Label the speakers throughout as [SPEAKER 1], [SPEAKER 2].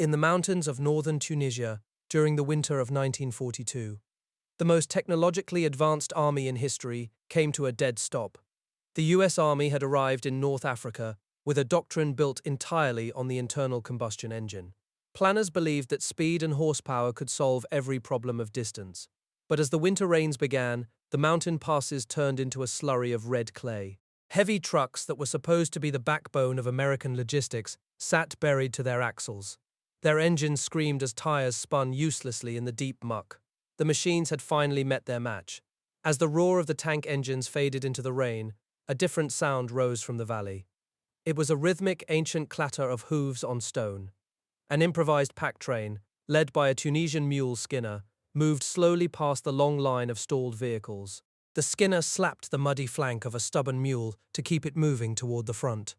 [SPEAKER 1] in the mountains of northern Tunisia during the winter of 1942. The most technologically advanced army in history came to a dead stop. The US Army had arrived in North Africa with a doctrine built entirely on the internal combustion engine. Planners believed that speed and horsepower could solve every problem of distance. But as the winter rains began, the mountain passes turned into a slurry of red clay. Heavy trucks that were supposed to be the backbone of American logistics sat buried to their axles. Their engines screamed as tires spun uselessly in the deep muck. The machines had finally met their match. As the roar of the tank engines faded into the rain, a different sound rose from the valley. It was a rhythmic, ancient clatter of hooves on stone. An improvised pack train, led by a Tunisian mule skinner, moved slowly past the long line of stalled vehicles. The skinner slapped the muddy flank of a stubborn mule to keep it moving toward the front.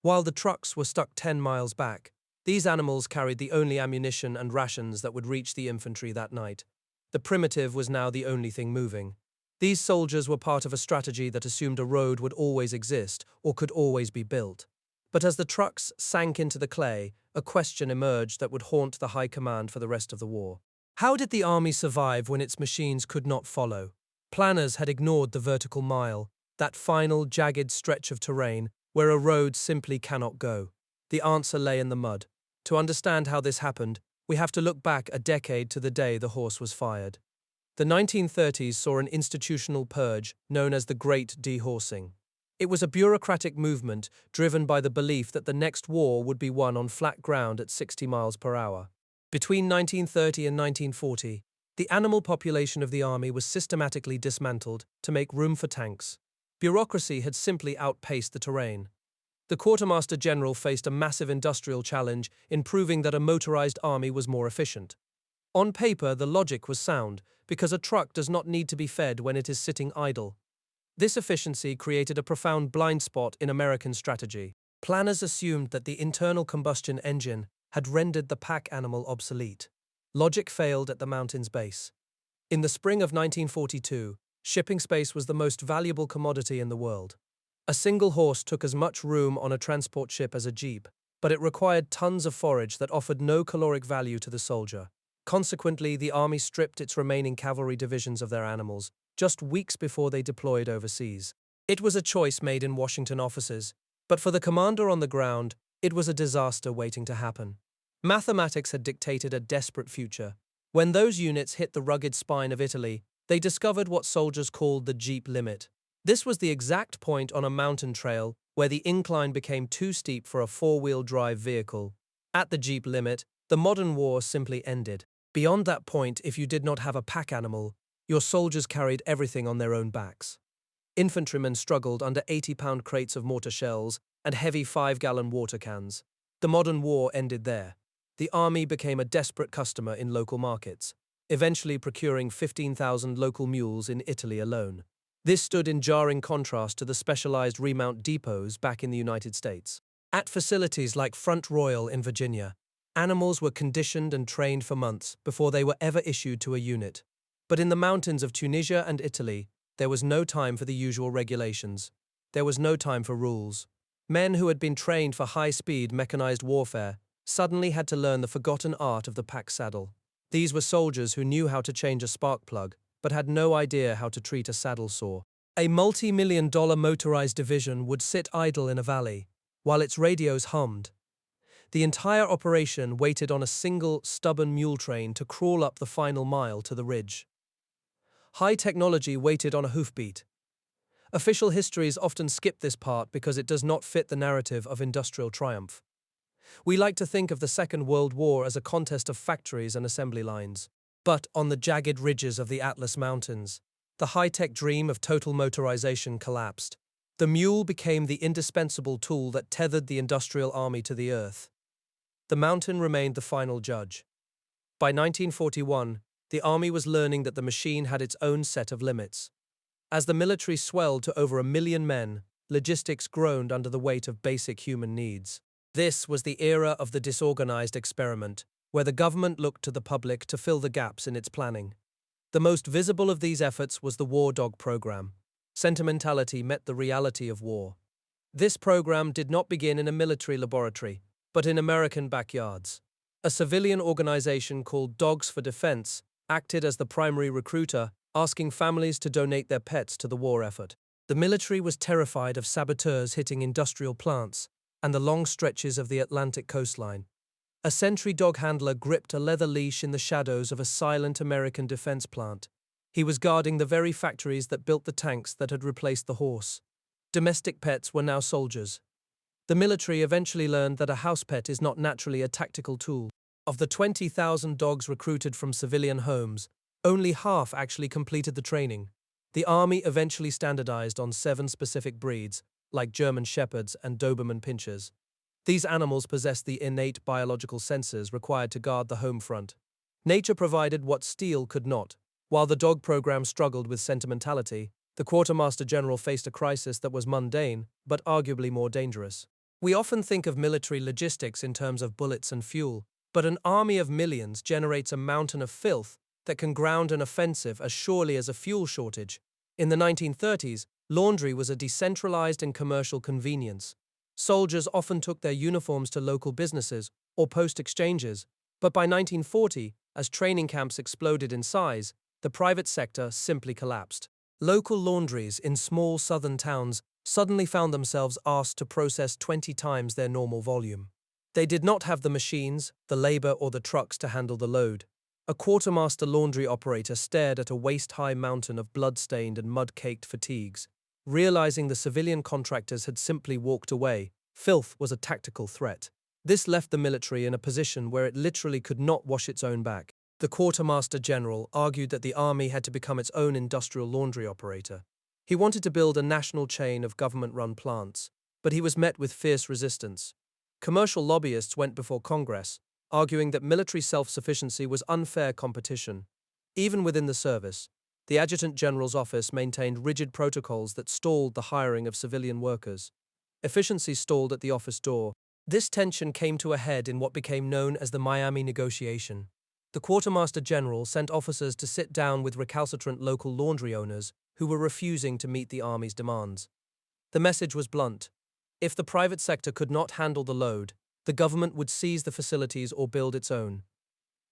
[SPEAKER 1] While the trucks were stuck 10 miles back, these animals carried the only ammunition and rations that would reach the infantry that night. The primitive was now the only thing moving. These soldiers were part of a strategy that assumed a road would always exist or could always be built. But as the trucks sank into the clay, a question emerged that would haunt the high command for the rest of the war. How did the army survive when its machines could not follow? Planners had ignored the vertical mile, that final, jagged stretch of terrain where a road simply cannot go. The answer lay in the mud. To understand how this happened, we have to look back a decade to the day the horse was fired. The 1930s saw an institutional purge known as the Great Dehorsing. It was a bureaucratic movement driven by the belief that the next war would be won on flat ground at 60 miles per hour. Between 1930 and 1940, the animal population of the army was systematically dismantled to make room for tanks. Bureaucracy had simply outpaced the terrain. The Quartermaster General faced a massive industrial challenge in proving that a motorized army was more efficient. On paper, the logic was sound, because a truck does not need to be fed when it is sitting idle. This efficiency created a profound blind spot in American strategy. Planners assumed that the internal combustion engine had rendered the pack animal obsolete. Logic failed at the mountain's base. In the spring of 1942, shipping space was the most valuable commodity in the world. A single horse took as much room on a transport ship as a jeep, but it required tons of forage that offered no caloric value to the soldier. Consequently, the army stripped its remaining cavalry divisions of their animals just weeks before they deployed overseas. It was a choice made in Washington offices, but for the commander on the ground, it was a disaster waiting to happen. Mathematics had dictated a desperate future. When those units hit the rugged spine of Italy, they discovered what soldiers called the Jeep limit. This was the exact point on a mountain trail where the incline became too steep for a four-wheel drive vehicle. At the Jeep limit, the modern war simply ended. Beyond that point, if you did not have a pack animal, your soldiers carried everything on their own backs. Infantrymen struggled under 80-pound crates of mortar shells and heavy 5-gallon water cans. The modern war ended there. The army became a desperate customer in local markets, eventually procuring 15,000 local mules in Italy alone. This stood in jarring contrast to the specialized remount depots back in the United States. At facilities like Front Royal in Virginia, animals were conditioned and trained for months before they were ever issued to a unit. But in the mountains of Tunisia and Italy, there was no time for the usual regulations. There was no time for rules. Men who had been trained for high-speed mechanized warfare suddenly had to learn the forgotten art of the pack saddle. These were soldiers who knew how to change a spark plug, but had no idea how to treat a saddle sore. A multi-million-dollar motorized division would sit idle in a valley, while its radios hummed. The entire operation waited on a single, stubborn mule train to crawl up the final mile to the ridge. High technology waited on a hoofbeat. Official histories often skip this part because it does not fit the narrative of industrial triumph. We like to think of the Second World War as a contest of factories and assembly lines. But on the jagged ridges of the Atlas Mountains, the high-tech dream of total motorization collapsed. The mule became the indispensable tool that tethered the industrial army to the earth. The mountain remained the final judge. By 1941, the army was learning that the machine had its own set of limits. As the military swelled to over 1 million men, logistics groaned under the weight of basic human needs. This was the era of the disorganized experiment, where the government looked to the public to fill the gaps in its planning. The most visible of these efforts was the War Dog program. Sentimentality met the reality of war. This program did not begin in a military laboratory, but in American backyards. A civilian organization called Dogs for Defense acted as the primary recruiter, asking families to donate their pets to the war effort. The military was terrified of saboteurs hitting industrial plants and the long stretches of the Atlantic coastline. A sentry dog handler gripped a leather leash in the shadows of a silent American defense plant. He was guarding the very factories that built the tanks that had replaced the horse. Domestic pets were now soldiers. The military eventually learned that a house pet is not naturally a tactical tool. Of the 20,000 dogs recruited from civilian homes, only half actually completed the training. The army eventually standardized on 7 specific breeds, like German Shepherds and Doberman Pinschers. These animals possessed the innate biological senses required to guard the home front. Nature provided what steel could not. While the dog program struggled with sentimentality, the Quartermaster General faced a crisis that was mundane, but arguably more dangerous. We often think of military logistics in terms of bullets and fuel, but an army of millions generates a mountain of filth that can ground an offensive as surely as a fuel shortage. In the 1930s, laundry was a decentralized and commercial convenience. Soldiers often took their uniforms to local businesses or post exchanges, but by 1940, as training camps exploded in size, the private sector simply collapsed. Local laundries in small southern towns suddenly found themselves asked to process 20 times their normal volume. They did not have the machines, the labor, or the trucks to handle the load. A quartermaster laundry operator stared at a waist-high mountain of blood-stained and mud-caked fatigues. Realizing the civilian contractors had simply walked away, filth was a tactical threat. This left the military in a position where it literally could not wash its own back. The Quartermaster General argued that the army had to become its own industrial laundry operator. He wanted to build a national chain of government-run plants, but he was met with fierce resistance. Commercial lobbyists went before Congress, arguing that military self-sufficiency was unfair competition. Even within the service, the Adjutant General's office maintained rigid protocols that stalled the hiring of civilian workers. Efficiency stalled at the office door. This tension came to a head in what became known as the Miami Negotiation. The Quartermaster General sent officers to sit down with recalcitrant local laundry owners who were refusing to meet the Army's demands. The message was blunt. If the private sector could not handle the load, the government would seize the facilities or build its own.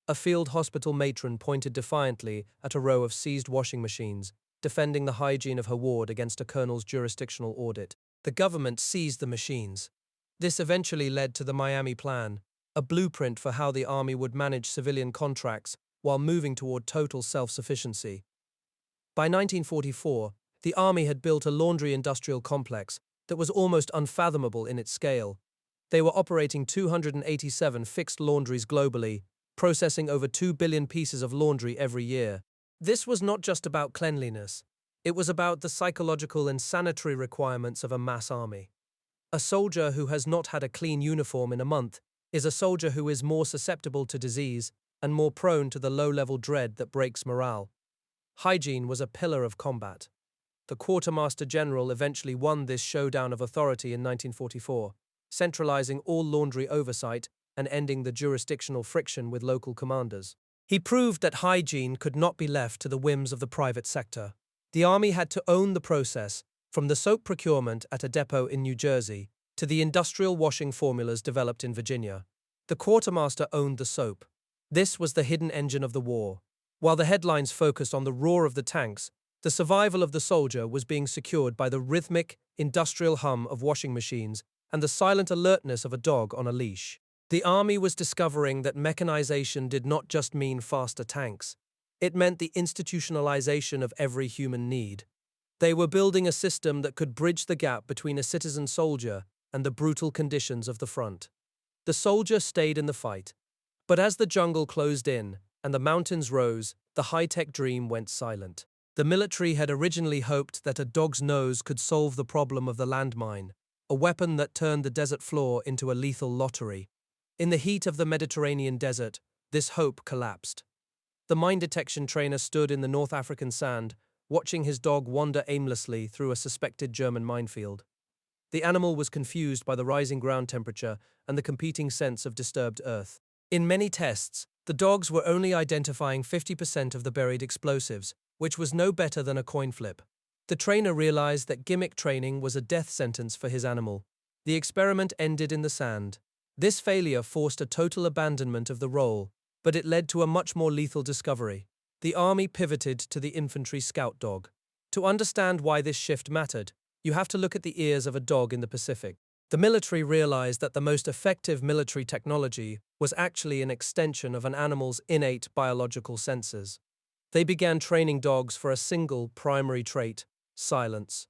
[SPEAKER 1] A field hospital matron pointed defiantly at a row of seized washing machines, defending the hygiene of her ward against a colonel's jurisdictional audit. The government seized the machines. This eventually led to the Miami Plan, a blueprint for how the Army would manage civilian contracts while moving toward total self-sufficiency. By 1944, the Army had built a laundry industrial complex that was almost unfathomable in its scale. They were operating 287 fixed laundries globally, processing over 2 billion pieces of laundry every year. This was not just about cleanliness. It was about the psychological and sanitary requirements of a mass army. A soldier who has not had a clean uniform in a month is a soldier who is more susceptible to disease and more prone to the low-level dread that breaks morale. Hygiene was a pillar of combat. The Quartermaster General eventually won this showdown of authority in 1944, centralizing all laundry oversight and ending the jurisdictional friction with local commanders. He proved that hygiene could not be left to the whims of the private sector. The Army had to own the process, from the soap procurement at a depot in New Jersey to the industrial washing formulas developed in Virginia. The quartermaster owned the soap. This was the hidden engine of the war. While the headlines focused on the roar of the tanks, the survival of the soldier was being secured by the rhythmic, industrial hum of washing machines and the silent alertness of a dog on a leash. The Army was discovering that mechanization did not just mean faster tanks. It meant the institutionalization of every human need. They were building a system that could bridge the gap between a citizen soldier and the brutal conditions of the front. The soldier stayed in the fight. But as the jungle closed in and the mountains rose, the high-tech dream went silent. The military had originally hoped that a dog's nose could solve the problem of the landmine, a weapon that turned the desert floor into a lethal lottery. In the heat of the Mediterranean desert, this hope collapsed. The mine detection trainer stood in the North African sand, watching his dog wander aimlessly through a suspected German minefield. The animal was confused by the rising ground temperature and the competing sense of disturbed earth. In many tests, the dogs were only identifying 50% of the buried explosives, which was no better than a coin flip. The trainer realized that gimmick training was a death sentence for his animal. The experiment ended in the sand. This failure forced a total abandonment of the role, but it led to a much more lethal discovery. The army pivoted to the infantry scout dog. To understand why this shift mattered, you have to look at the ears of a dog in the Pacific. The military realized that the most effective military technology was actually an extension of an animal's innate biological senses. They began training dogs for a single primary trait: silence.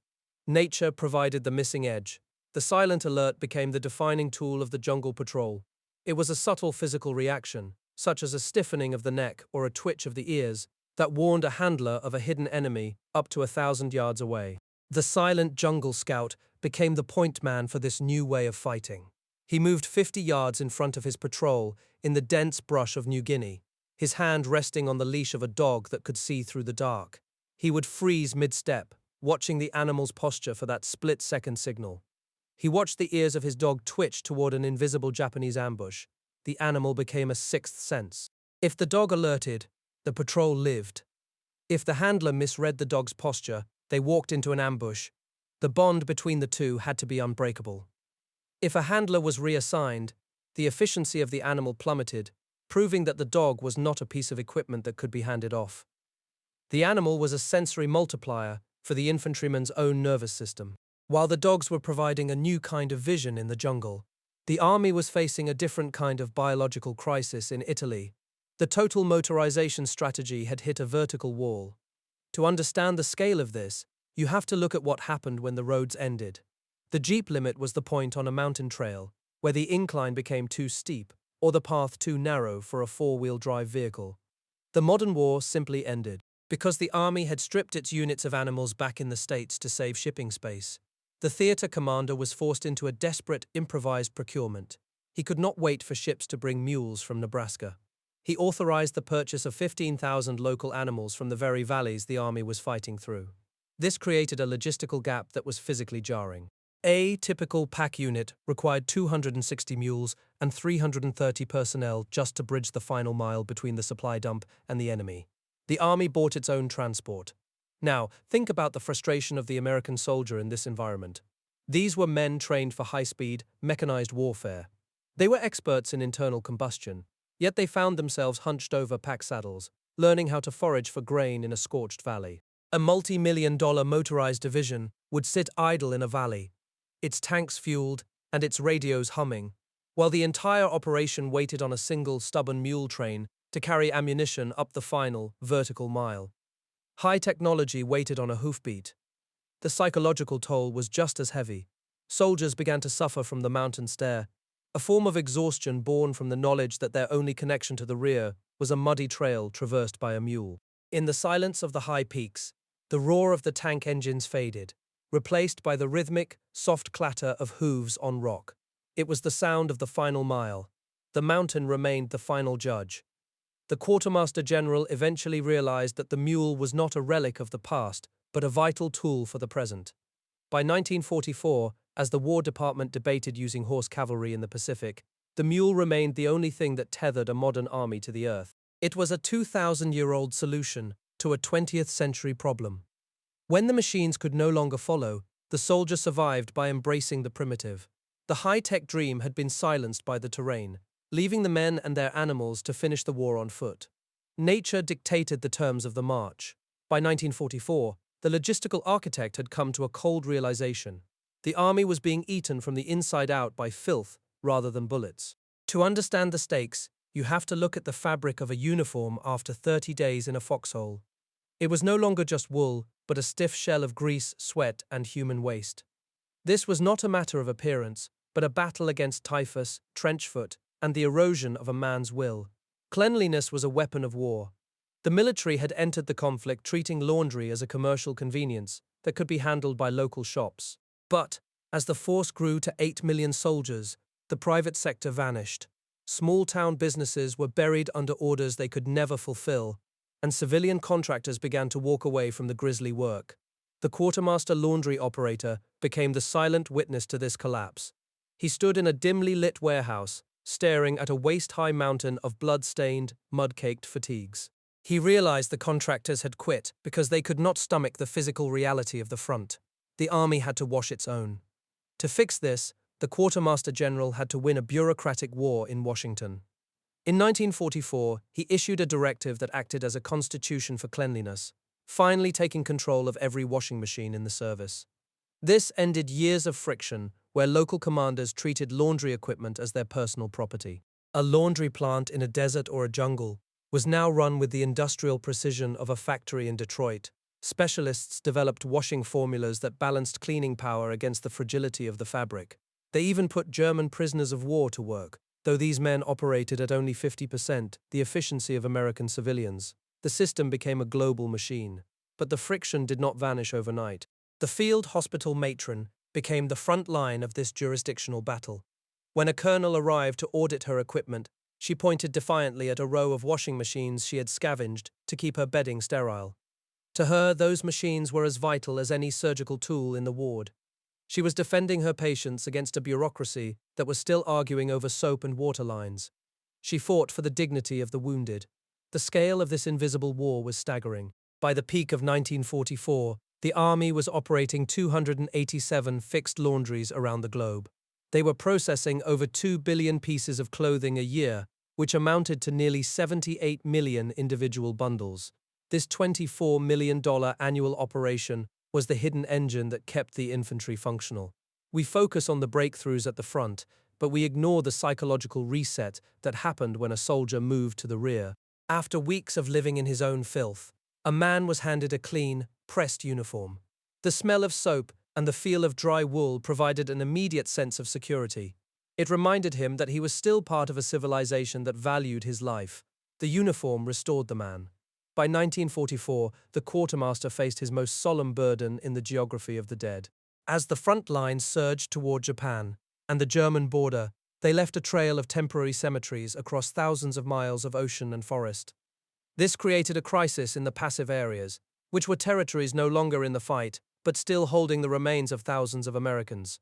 [SPEAKER 1] Nature provided the missing edge. The silent alert became the defining tool of the jungle patrol. It was a subtle physical reaction, such as a stiffening of the neck or a twitch of the ears, that warned a handler of a hidden enemy up to 1,000 yards away. The silent jungle scout became the point man for this new way of fighting. He moved 50 yards in front of his patrol in the dense brush of New Guinea, his hand resting on the leash of a dog that could see through the dark. He would freeze mid-step, watching the animal's posture for that split-second signal. He watched the ears of his dog twitch toward an invisible Japanese ambush. The animal became a sixth sense. If the dog alerted, the patrol lived. If the handler misread the dog's posture, they walked into an ambush. The bond between the two had to be unbreakable. If a handler was reassigned, the efficiency of the animal plummeted, proving that the dog was not a piece of equipment that could be handed off. The animal was a sensory multiplier for the infantryman's own nervous system. While the dogs were providing a new kind of vision in the jungle, the army was facing a different kind of biological crisis in Italy. The total motorization strategy had hit a vertical wall. To understand the scale of this, you have to look at what happened when the roads ended. The jeep limit was the point on a mountain trail, where the incline became too steep, or the path too narrow for a four-wheel drive vehicle. The modern war simply ended, because the army had stripped its units of animals back in the States to save shipping space. The theater commander was forced into a desperate, improvised procurement. He could not wait for ships to bring mules from Nebraska. He authorized the purchase of 15,000 local animals from the very valleys the army was fighting through. This created a logistical gap that was physically jarring. A typical pack unit required 260 mules and 330 personnel just to bridge the final mile between the supply dump and the enemy. The army bought its own transport. Now, think about the frustration of the American soldier in this environment. These were men trained for high-speed, mechanized warfare. They were experts in internal combustion, yet they found themselves hunched over pack saddles, learning how to forage for grain in a scorched valley. A multi-million-dollar motorized division would sit idle in a valley, its tanks fueled and its radios humming, while the entire operation waited on a single stubborn mule train to carry ammunition up the final, vertical mile. High technology waited on a hoofbeat. The psychological toll was just as heavy. Soldiers began to suffer from the mountain stare, a form of exhaustion born from the knowledge that their only connection to the rear was a muddy trail traversed by a mule. In the silence of the high peaks, the roar of the tank engines faded, replaced by the rhythmic, soft clatter of hooves on rock. It was the sound of the final mile. The mountain remained the final judge. The quartermaster general eventually realized that the mule was not a relic of the past, but a vital tool for the present. By 1944, as the War Department debated using horse cavalry in the Pacific, the mule remained the only thing that tethered a modern army to the earth. It was a 2,000-year-old solution to a 20th century problem. When the machines could no longer follow, the soldier survived by embracing the primitive. The high-tech dream had been silenced by the terrain, leaving the men and their animals to finish the war on foot. Nature dictated the terms of the march. By 1944, the logistical architect had come to a cold realization. The army was being eaten from the inside out by filth rather than bullets. To understand the stakes, you have to look at the fabric of a uniform after 30 days in a foxhole. It was no longer just wool, but a stiff shell of grease, sweat, and human waste. This was not a matter of appearance, but a battle against typhus, trench foot, and the erosion of a man's will. Cleanliness was a weapon of war. The military had entered the conflict treating laundry as a commercial convenience that could be handled by local shops. But, as the force grew to 8 million soldiers, the private sector vanished. Small-town businesses were buried under orders they could never fulfill, and civilian contractors began to walk away from the grisly work. The quartermaster laundry operator became the silent witness to this collapse. He stood in a dimly lit warehouse, staring at a waist-high mountain of blood-stained, mud-caked fatigues. He realized the contractors had quit because they could not stomach the physical reality of the front. The army had to wash its own. To fix this, the Quartermaster General had to win a bureaucratic war in Washington. In 1944, he issued a directive that acted as a constitution for cleanliness, finally taking control of every washing machine in the service. This ended years of friction where local commanders treated laundry equipment as their personal property. A laundry plant in a desert or a jungle was now run with the industrial precision of a factory in Detroit. Specialists developed washing formulas that balanced cleaning power against the fragility of the fabric. They even put German prisoners of war to work, though these men operated at only 50% the efficiency of American civilians. The system became a global machine. But the friction did not vanish overnight. The field hospital matron became the front line of this jurisdictional battle. When a colonel arrived to audit her equipment, she pointed defiantly at a row of washing machines she had scavenged to keep her bedding sterile. To her, those machines were as vital as any surgical tool in the ward. She was defending her patients against a bureaucracy that was still arguing over soap and water lines. She fought for the dignity of the wounded. The scale of this invisible war was staggering. By the peak of 1944, the Army was operating 287 fixed laundries around the globe. They were processing over 2 billion pieces of clothing a year, which amounted to nearly 78 million individual bundles. This $24 million annual operation was the hidden engine that kept the infantry functional. We focus on the breakthroughs at the front, but we ignore the psychological reset that happened when a soldier moved to the rear. After weeks of living in his own filth, a man was handed a clean, pressed uniform. The smell of soap and the feel of dry wool provided an immediate sense of security. It reminded him that he was still part of a civilization that valued his life. The uniform restored the man. By 1944, the quartermaster faced his most solemn burden in the geography of the dead. As the front lines surged toward Japan and the German border, they left a trail of temporary cemeteries across thousands of miles of ocean and forest. This created a crisis in the passive areas, which were territories no longer in the fight, but still holding the remains of thousands of Americans.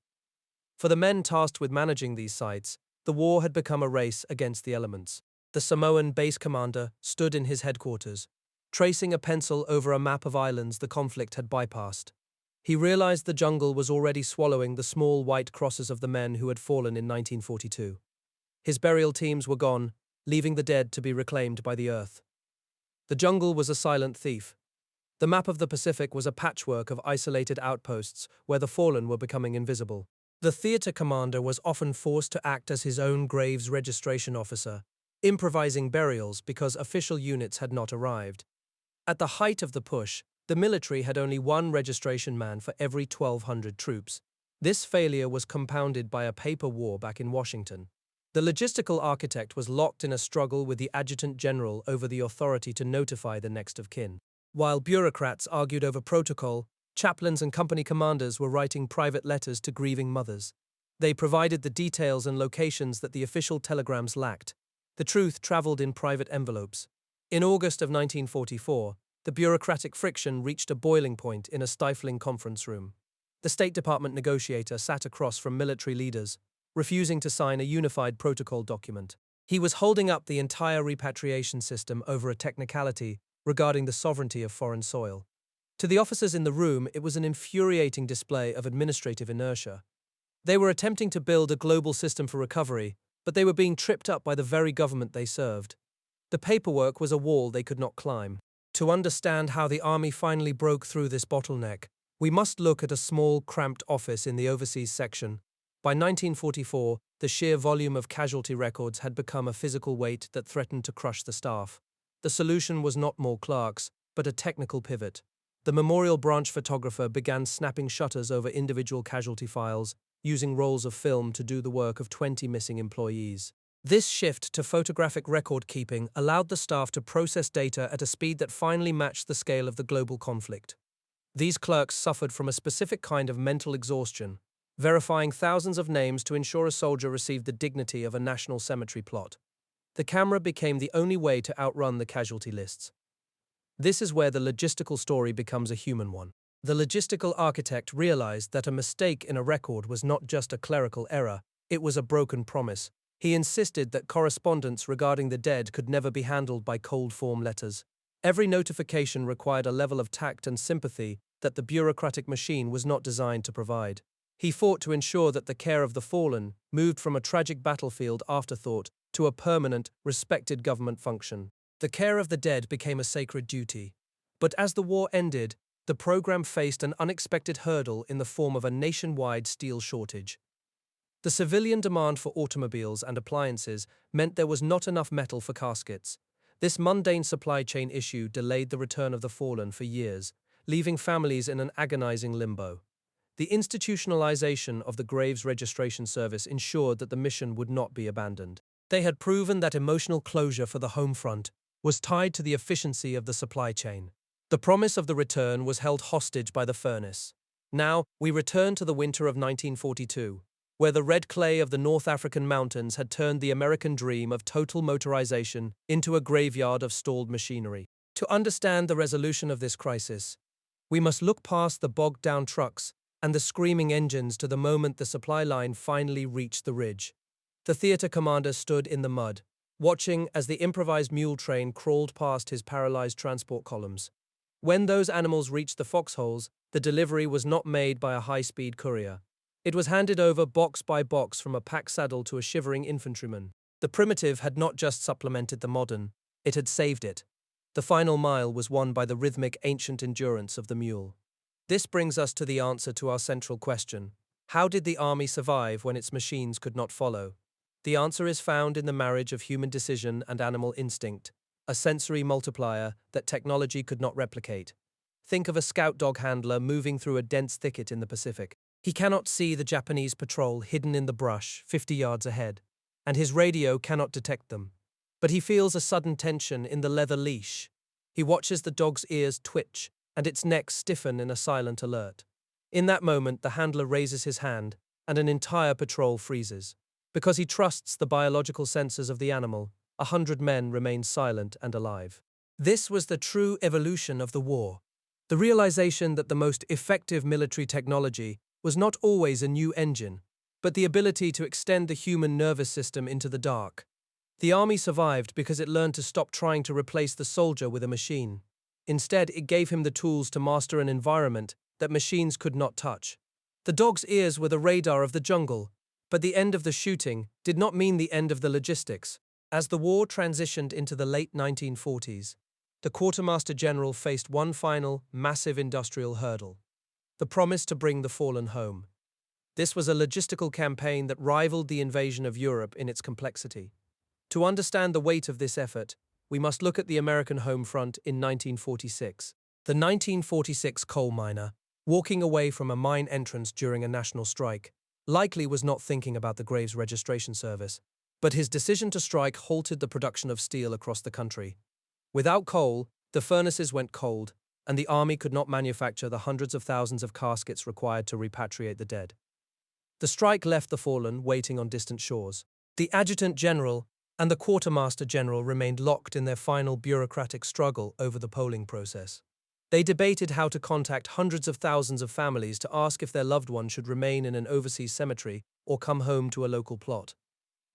[SPEAKER 1] For the men tasked with managing these sites, the war had become a race against the elements. The Samoan base commander stood in his headquarters, tracing a pencil over a map of islands the conflict had bypassed. He realized the jungle was already swallowing the small white crosses of the men who had fallen in 1942. His burial teams were gone, leaving the dead to be reclaimed by the earth. The jungle was a silent thief. The map of the Pacific was a patchwork of isolated outposts where the fallen were becoming invisible. The theater commander was often forced to act as his own grave's registration officer, improvising burials because official units had not arrived. At the height of the push, the military had only one registration man for every 1,200 troops. This failure was compounded by a paper war back in Washington. The logistical architect was locked in a struggle with the adjutant general over the authority to notify the next of kin. While bureaucrats argued over protocol, chaplains and company commanders were writing private letters to grieving mothers. They provided the details and locations that the official telegrams lacked. The truth traveled in private envelopes. In August of 1944, the bureaucratic friction reached a boiling point in a stifling conference room. The State Department negotiator sat across from military leaders, refusing to sign a unified protocol document. He was holding up the entire repatriation system over a technicality regarding the sovereignty of foreign soil. To the officers in the room, it was an infuriating display of administrative inertia. They were attempting to build a global system for recovery, but they were being tripped up by the very government they served. The paperwork was a wall they could not climb. To understand how the Army finally broke through this bottleneck, we must look at a small, cramped office in the overseas section. By 1944, the sheer volume of casualty records had become a physical weight that threatened to crush the staff. The solution was not more clerks, but a technical pivot. The memorial branch photographer began snapping shutters over individual casualty files, using rolls of film to do the work of 20 missing employees. This shift to photographic record-keeping allowed the staff to process data at a speed that finally matched the scale of the global conflict. These clerks suffered from a specific kind of mental exhaustion, verifying thousands of names to ensure a soldier received the dignity of a national cemetery plot. The camera became the only way to outrun the casualty lists. This is where the logistical story becomes a human one. The logistical architect realized that a mistake in a record was not just a clerical error, it was a broken promise. He insisted that correspondence regarding the dead could never be handled by cold form letters. Every notification required a level of tact and sympathy that the bureaucratic machine was not designed to provide. He fought to ensure that the care of the fallen moved from a tragic battlefield afterthought to a permanent, respected government function. The care of the dead became a sacred duty. But as the war ended, the program faced an unexpected hurdle in the form of a nationwide steel shortage. The civilian demand for automobiles and appliances meant there was not enough metal for caskets. This mundane supply chain issue delayed the return of the fallen for years, leaving families in an agonizing limbo. The institutionalization of the Graves Registration Service ensured that the mission would not be abandoned. They had proven that emotional closure for the home front was tied to the efficiency of the supply chain. The promise of the return was held hostage by the furnace. Now, we return to the winter of 1942, where the red clay of the North African mountains had turned the American dream of total motorization into a graveyard of stalled machinery. To understand the resolution of this crisis, we must look past the bogged-down trucks and the screaming engines to the moment the supply line finally reached the ridge. The theater commander stood in the mud, watching as the improvised mule train crawled past his paralyzed transport columns. When those animals reached the foxholes, the delivery was not made by a high-speed courier. It was handed over box by box from a pack saddle to a shivering infantryman. The primitive had not just supplemented the modern, it had saved it. The final mile was won by the rhythmic ancient endurance of the mule. This brings us to the answer to our central question. How did the army survive when its machines could not follow? The answer is found in the marriage of human decision and animal instinct, a sensory multiplier that technology could not replicate. Think of a scout dog handler moving through a dense thicket in the Pacific. He cannot see the Japanese patrol hidden in the brush 50 yards ahead, and his radio cannot detect them. But he feels a sudden tension in the leather leash. He watches the dog's ears twitch and its neck stiffen in a silent alert. In that moment, the handler raises his hand, and an entire patrol freezes. Because he trusts the biological sensors of the animal, 100 men remain silent and alive. This was the true evolution of the war. The realization that the most effective military technology was not always a new engine, but the ability to extend the human nervous system into the dark. The army survived because it learned to stop trying to replace the soldier with a machine. Instead, it gave him the tools to master an environment that machines could not touch. The dog's ears were the radar of the jungle, but the end of the shooting did not mean the end of the logistics. As the war transitioned into the late 1940s, the Quartermaster General faced one final, massive industrial hurdle: the promise to bring the fallen home. This was a logistical campaign that rivaled the invasion of Europe in its complexity. To understand the weight of this effort, we must look at the American home front in 1946. The 1946 coal miner, walking away from a mine entrance during a national strike, likely was not thinking about the Graves Registration Service, but his decision to strike halted the production of steel across the country. Without coal, the furnaces went cold, and the army could not manufacture the hundreds of thousands of caskets required to repatriate the dead. The strike left the fallen waiting on distant shores. The adjutant general and the quartermaster general remained locked in their final bureaucratic struggle over the polling process. They debated how to contact hundreds of thousands of families to ask if their loved one should remain in an overseas cemetery or come home to a local plot.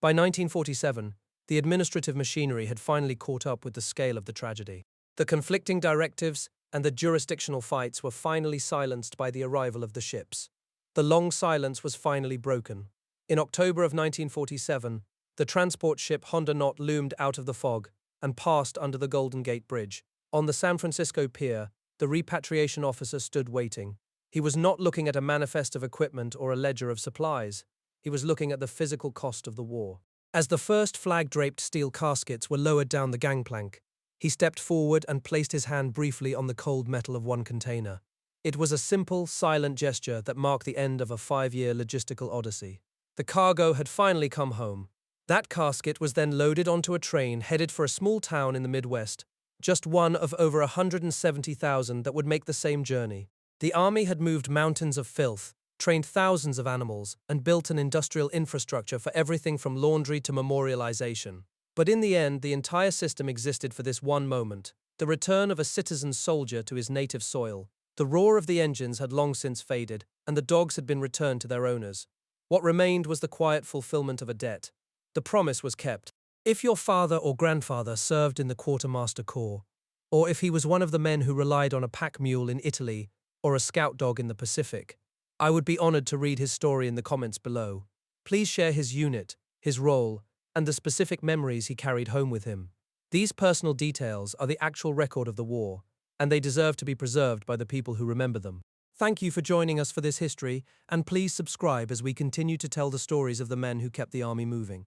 [SPEAKER 1] By 1947, the administrative machinery had finally caught up with the scale of the tragedy. The conflicting directives and the jurisdictional fights were finally silenced by the arrival of the ships. The long silence was finally broken. In October of 1947, the transport ship Honda Knot loomed out of the fog and passed under the Golden Gate Bridge. On the San Francisco pier, the repatriation officer stood waiting. He was not looking at a manifest of equipment or a ledger of supplies. He was looking at the physical cost of the war. As the first flag-draped steel caskets were lowered down the gangplank, he stepped forward and placed his hand briefly on the cold metal of one container. It was a simple, silent gesture that marked the end of a 5-year logistical odyssey. The cargo had finally come home. That casket was then loaded onto a train headed for a small town in the Midwest, just one of over 170,000 that would make the same journey. The army had moved mountains of filth, trained thousands of animals, and built an industrial infrastructure for everything from laundry to memorialization. But in the end, the entire system existed for this one moment: the return of a citizen soldier to his native soil. The roar of the engines had long since faded, and the dogs had been returned to their owners. What remained was the quiet fulfillment of a debt. The promise was kept. If your father or grandfather served in the Quartermaster Corps, or if he was one of the men who relied on a pack mule in Italy or a scout dog in the Pacific, I would be honored to read his story in the comments below. Please share his unit, his role, and the specific memories he carried home with him. These personal details are the actual record of the war, and they deserve to be preserved by the people who remember them. Thank you for joining us for this history, and please subscribe as we continue to tell the stories of the men who kept the army moving.